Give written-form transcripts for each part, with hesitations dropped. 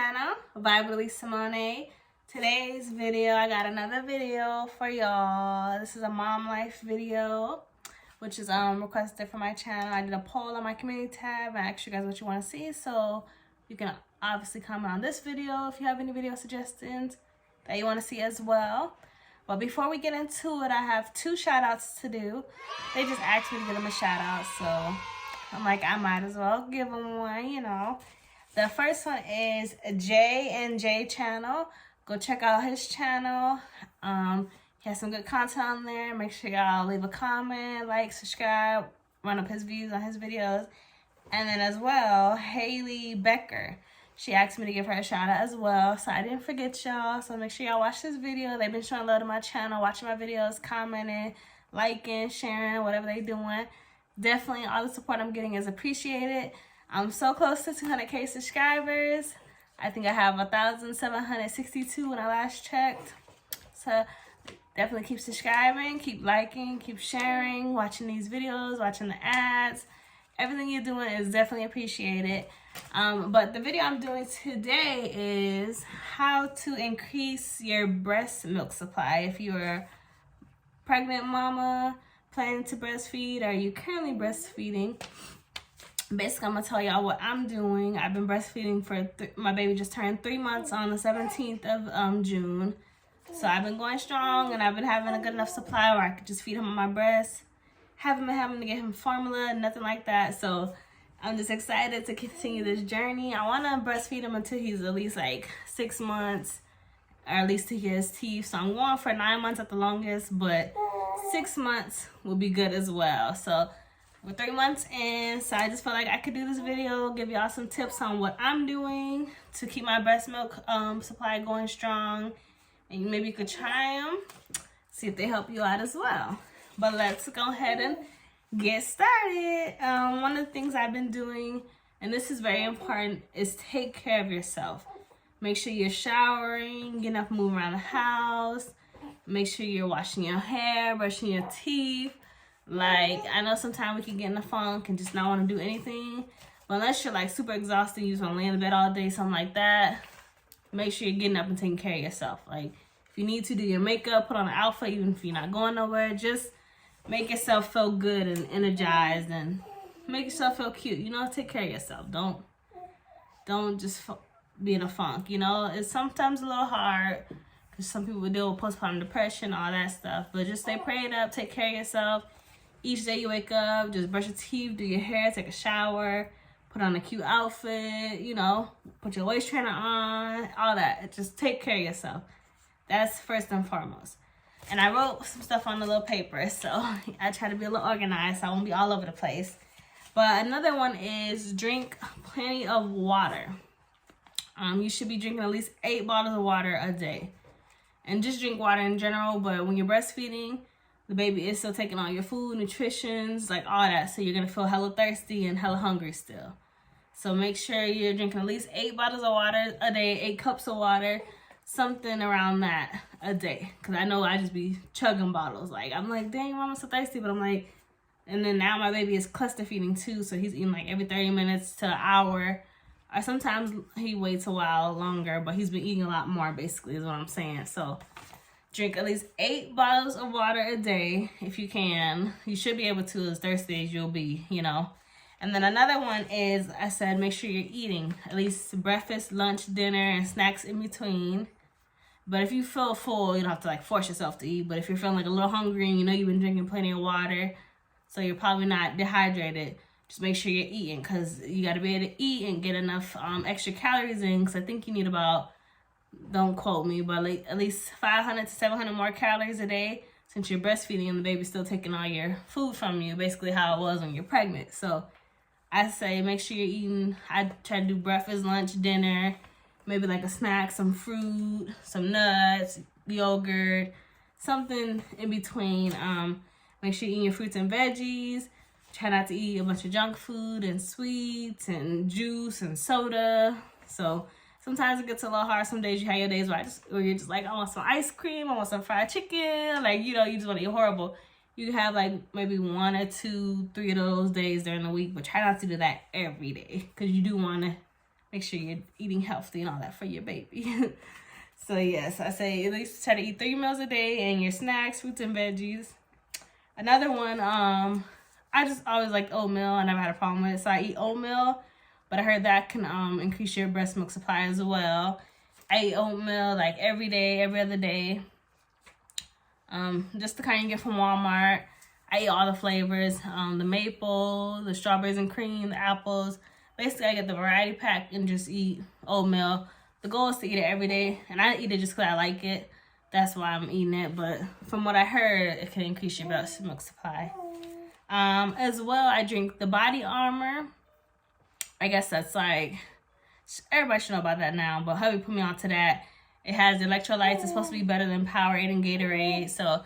channel, Vibe with ALYSSA MONE. Today's video, I got another video for y'all. This is a mom life video, which is requested for my channel. I did a poll on my community tab and asked you guys what you want to see, so you can obviously comment on this video if you have any video suggestions that you want to see as well. But before we get into it, I have 2 shout outs to do. They just asked me to give them a shout out, so I'm like, I might as well give them one, you know. The first one is J&J channel. Go check out his channel. He has some good content on there. Make sure y'all leave a comment, like, subscribe, run up his views on his videos. And then as well, Haley Becker. She asked me to give her a shout out as well, so I didn't forget y'all. So make sure y'all watch this video. They've been showing love to my channel, watching my videos, commenting, liking, sharing, whatever they doing. Definitely all the support I'm getting is appreciated. I'm so close to 200K subscribers. I think I have 1,762 when I last checked. So definitely keep subscribing, keep liking, keep sharing, watching these videos, watching the ads. Everything you're doing is definitely appreciated. But the video I'm doing today is how to increase your breast milk supply. If you're a pregnant mama, planning to breastfeed, or you currently breastfeeding, basically I'm gonna tell y'all what I'm doing. I've been breastfeeding for my baby just turned 3 months on the 17th of June. So I've been going strong and I've been having a good enough supply where I could just feed him on my breast. Haven't been having to get him formula, nothing like that. So I'm just excited to continue this journey. I want to breastfeed him until he's at least like 6 months, or at least to get his teeth. So I'm going for 9 months at the longest, but 6 months will be good as well. So we're 3 months in, so I just felt like I could do this video, give y'all some tips on what I'm doing to keep my breast milk supply going strong. And maybe you could try them, see if they help you out as well. But let's go ahead and get started. One of the things I've been doing, and this is very important, is take care of yourself. Make sure you're showering, getting up and moving around the house. Make sure you're washing your hair, brushing your teeth. Like, I know sometimes we can get in a funk and just not want to do anything. But unless you're like super exhausted, you just want to lay in the bed all day, something like that, make sure you're getting up and taking care of yourself. Like, if you need to do your makeup, put on an outfit, even if you're not going nowhere, just make yourself feel good and energized and make yourself feel cute. You know, take care of yourself. Don't just be in a funk. You know, it's sometimes a little hard because some people deal with postpartum depression, all that stuff. But just stay prayed up, take care of yourself. Each day you wake up, just brush your teeth, do your hair, take a shower, put on a cute outfit, you know, put your waist trainer on, all that. Just take care of yourself. That's first and foremost. And I wrote some stuff on a little paper, so I try to be a little organized so I won't be all over the place. But another one is drink plenty of water. You should be drinking at least 8 bottles of water a day. And just drink water in general, but when you're breastfeeding, the baby is still taking all your food, nutritions, like all that. So you're going to feel hella thirsty and hella hungry still. So make sure you're drinking at least 8 bottles of water a day, 8 cups of water, something around that a day. Because I know I just be chugging bottles. Like, I'm like, dang, Mom, I'm so thirsty. But I'm like, and then now my baby is cluster feeding too. So he's eating like every 30 minutes to an hour. Or sometimes he waits a while longer, but he's been eating a lot more, basically, is what I'm saying. So drink at least 8 bottles of water a day if you can. You should be able to, as thirsty as you'll be, you know. And then another one is, I said, make sure you're eating at least breakfast, lunch, dinner, and snacks in between. But if you feel full, you don't have to like force yourself to eat. But if you're feeling like a little hungry and you know you've been drinking plenty of water, so you're probably not dehydrated, just make sure you're eating, because you got to be able to eat and get enough extra calories in. Because I think you need about, don't quote me, but like at least 500 to 700 more calories a day since you're breastfeeding and the baby's still taking all your food from you, basically how it was when you're pregnant. So I say make sure you're eating. I try to do breakfast, lunch, dinner, maybe like a snack, some fruit, some nuts, yogurt, something in between. Make sure you're eating your fruits and veggies. Try not to eat a bunch of junk food and sweets and juice and soda. So sometimes it gets a little hard. Some days you have your days where you're just like, I want some ice cream, I want some fried chicken. Like, you know, you just want to eat horrible. You have like maybe 1 or 2, 3 of those days during the week, but try not to do that every day, because you do want to make sure you're eating healthy and all that for your baby. So yes, I say at least try to eat 3 meals a day and your snacks, fruits and veggies. Another one, I just always liked oatmeal. I never had a problem with it, so I eat oatmeal. But I heard that can increase your breast milk supply as well. I eat oatmeal like every day, every other day. Just the kind you get from Walmart. I eat all the flavors, the maple, the strawberries and cream, the apples. Basically, I get the variety pack and just eat oatmeal. The goal is to eat it every day, and I eat it just because I like it. That's why I'm eating it. But from what I heard, it can increase your breast milk supply. As well, I drink the Body Armor. I guess that's like, everybody should know about that now, but hubby put me onto that. It has electrolytes. It's supposed to be better than Powerade and Gatorade. So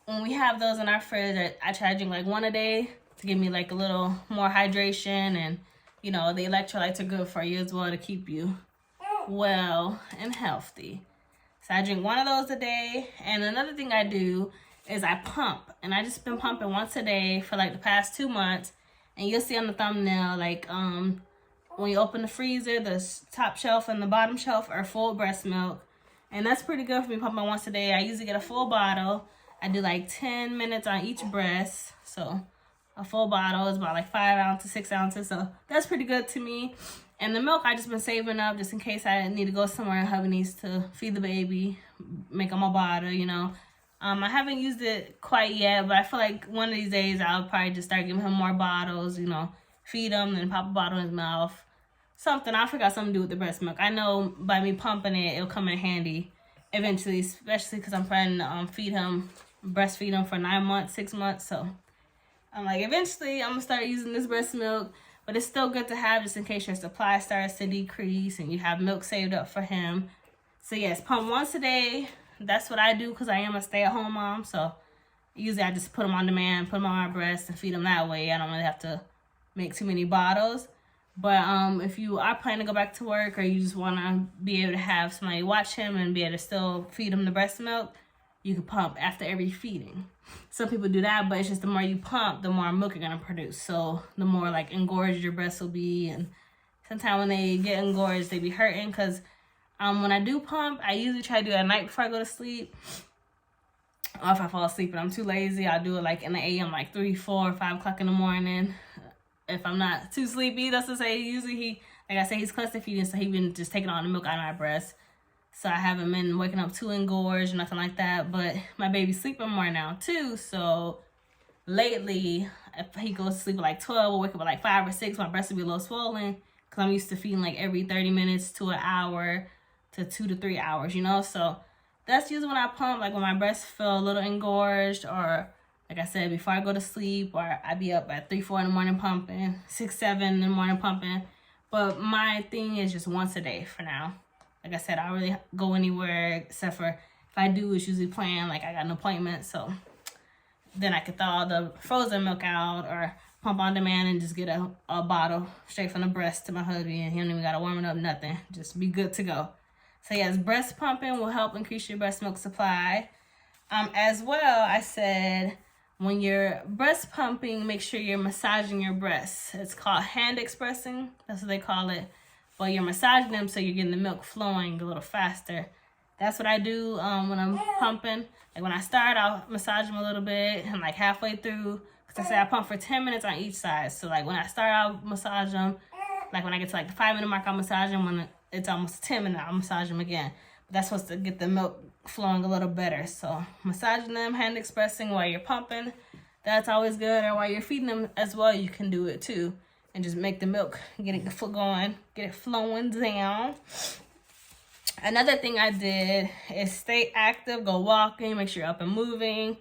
when we have those in our fridge, I try to drink like 1 a day to give me like a little more hydration. And, you know, the electrolytes are good for you as well to keep you well and healthy. So I drink 1 of those a day. And another thing I do is I pump. And I just been pumping once a day for like the past 2 months. And you'll see on the thumbnail, like, when you open the freezer, the top shelf and the bottom shelf are full breast milk. And that's pretty good for me pumping once a day. I usually get a full bottle. I do like 10 minutes on each breast. So a full bottle is about like 5 ounces, 6 ounces. So that's pretty good to me. And the milk I just been saving up just in case I need to go somewhere and hubby needs to feed the baby, make him a bottle, you know. I haven't used it quite yet, but I feel like one of these days I'll probably just start giving him more bottles, you know, feed him and pop a bottle in his mouth. Something, I forgot something to do with the breast milk. I know by me pumping it, it'll come in handy eventually, especially because I'm planning to breastfeed him for 9 months, 6 months. So I'm like, eventually I'm going to start using this breast milk, but it's still good to have just in case your supply starts to decrease and you have milk saved up for him. So yes, pump once a day. That's what I do because I am a stay-at-home mom. So usually I just put them on demand, put them on my breast and feed them that way. I don't really have to make too many bottles. But if you are planning to go back to work or you just want to be able to have somebody watch him and be able to still feed him the breast milk, you can pump after every feeding. Some people do that, but it's just the more you pump, the more milk you're going to produce. So the more like engorged your breasts will be. And sometimes when they get engorged, they be hurting because when I do pump, I usually try to do it at night before I go to sleep. Or if I fall asleep and I'm too lazy, I'll do it like in the AM, like 3, 4, 5 o'clock in the morning. If I'm not too sleepy, that's to say, usually like I say, he's cluster feeding, so he's been just taking all the milk out of my breast. So I haven't been waking up too engorged, nothing like that. But my baby's sleeping more now too. So lately, if he goes to sleep at like 12, we'll wake up at like 5 or 6, my breast will be a little swollen because I'm used to feeding like every 30 minutes to an hour to 2 to 3 hours, you know. So that's usually when I pump, like when my breasts feel a little engorged, or like I said, before I go to sleep, or I be up at 3, 4 in the morning pumping, 6, 7 in the morning pumping. But my thing is just once a day for now. Like I said, I don't really go anywhere except for if I do, it's usually planned, like I got an appointment. So then I could thaw all the frozen milk out or pump on demand and just get a bottle straight from the breast to my hubby, and he don't even got to warm it up, nothing. Just be good to go. So yes, breast pumping will help increase your breast milk supply. As well, I said when you're breast pumping, make sure you're massaging your breasts. It's called hand expressing. That's what they call it. But you're massaging them so you're getting the milk flowing a little faster. That's what I do when I'm pumping. Like when I start, I'll massage them a little bit, and like halfway through, because I say I pump for 10 minutes on each side. So like when I start, I'll massage them. Like when I get to like the 5-minute mark, I'll massage them. When it's almost 10 minutes, I'll massage them again. But that's supposed to get the milk flowing a little better. So massaging them, hand expressing while you're pumping, that's always good. Or while you're feeding them as well, you can do it too. And just make the milk, get it going, get it flowing down. Another thing I did is stay active, go walking, make sure you're up and moving.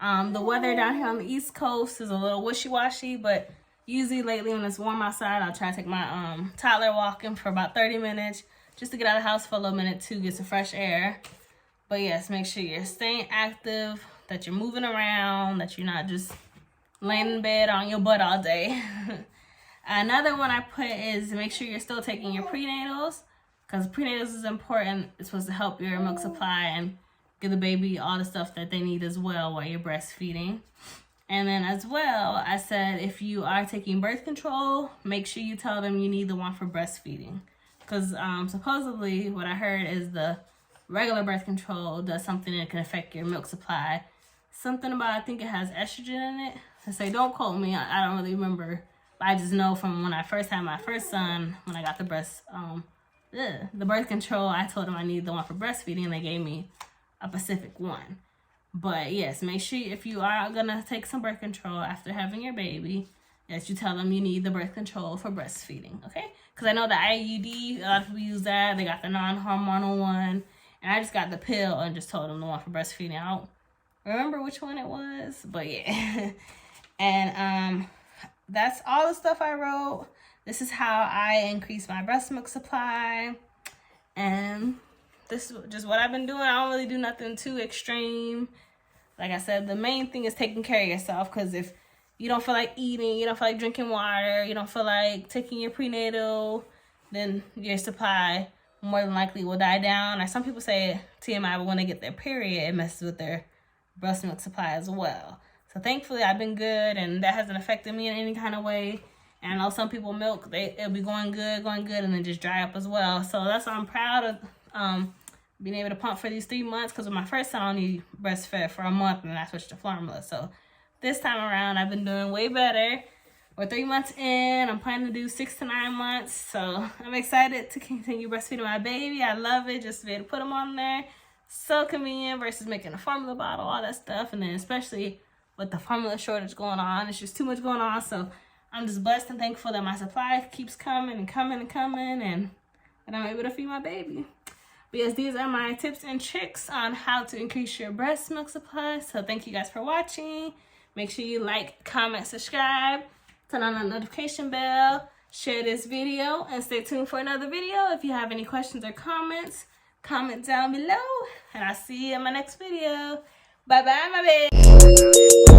The weather down here on the East Coast is a little wishy-washy, but usually lately when it's warm outside, I'll try to take my toddler walking for about 30 minutes just to get out of the house for a little minute to get some fresh air. But yes, make sure you're staying active, that you're moving around, that you're not just laying in bed on your butt all day. Another one I put is make sure you're still taking your prenatals, because prenatals is important. It's supposed to help your milk supply and give the baby all the stuff that they need as well while you're breastfeeding. And then as well, I said if you are taking birth control, make sure you tell them you need the one for breastfeeding. Because supposedly what I heard is the regular birth control does something that can affect your milk supply. Something about, I think it has estrogen in it. I say, don't quote me, I don't really remember. But I just know from when I first had my first son, when I got the the birth control, I told them I needed the one for breastfeeding, and they gave me a Pacific one. But yes, make sure if you are gonna take some birth control after having your baby, that you tell them you need the birth control for breastfeeding, okay? Because I know the IUD, a lot of people use that. They got the non-hormonal one, and I just got the pill and just told them the one for breastfeeding. I don't remember which one it was, but yeah. And that's all the stuff I wrote. This is how I increase my breast milk supply, and this is just what I've been doing. I don't really do nothing too extreme. Like I said, the main thing is taking care of yourself, because if you don't feel like eating, you don't feel like drinking water, you don't feel like taking your prenatal, then your supply more than likely will die down. Or some people say TMI, but when they get their period, it messes with their breast milk supply as well. So thankfully, I've been good, and that hasn't affected me in any kind of way. And I know some people milk, it'll be going good, and then just dry up as well. So that's why I'm proud of being able to pump for these 3 months, because with my first son, I only breastfed for a month, and I switched to formula. So this time around, I've been doing way better. We're 3 months in. I'm planning to do 6 to 9 months. So I'm excited to continue breastfeeding my baby. I love it, just to be able to put him on there. So convenient versus making a formula bottle, all that stuff. And then especially with the formula shortage going on, it's just too much going on. So I'm just blessed and thankful that my supply keeps coming and coming and coming, and I'm able to feed my baby. But yes, these are my tips and tricks on how to increase your breast milk supply. So thank you guys for watching. Make sure you like, comment, subscribe, turn on the notification bell, share this video, and stay tuned for another video. If you have any questions or comments, comment down below, and I'll see you in my next video. Bye bye, my baby.